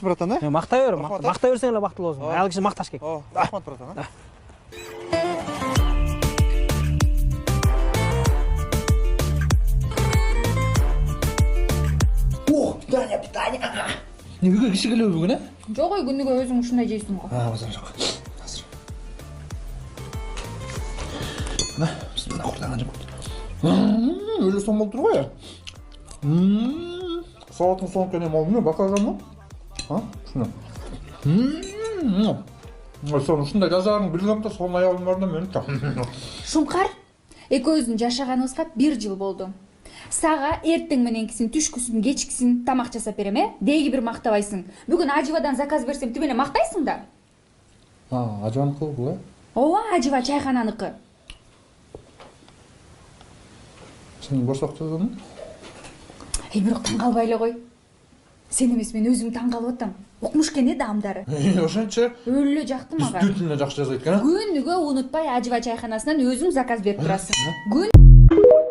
братан, а? Мактай бер, мактай берсең эле бактылуу болсуң. Аял киши макташ керек. Рахмат, братан, а? О, питание. Неге киши келеби бүгүн, а? Жок ой, күнүгө өзүң ушундай жейсиң го. Базар жок. Азыр. Мына, бисмилла куртаган жок. Өлө сом болуп турбайбы? Сабаттын соң кене молму, бакалганмы? А? Шуну. Ошон ушундай жазарын билгем да, сонун аялым бар да менин да. Шумкар, экөөбүздүн жашаганыбызга 1 жыл болду. Сага эртең мененкисин, түшкүсүн, кечкисин тамак жасап берем, Деги бир мактабайсың. Бүгүн Аживадан заказ берсем, тимеле мактайсың да. Ажаныкы бул, э? Ооба, Ажива чайхананыкы. Сен борсок жаздың? Бирок таң калбай эле кой. Сен эмес, мен өзүм таң калып атам. Укмуш экен даамдары. Ошончо. Өлө эле жакты мага. Түтүнүнө жакшы жазат экен, а? Күнүгө унутпай Ажива чайханасынан өзүң заказ берип турасың. Күн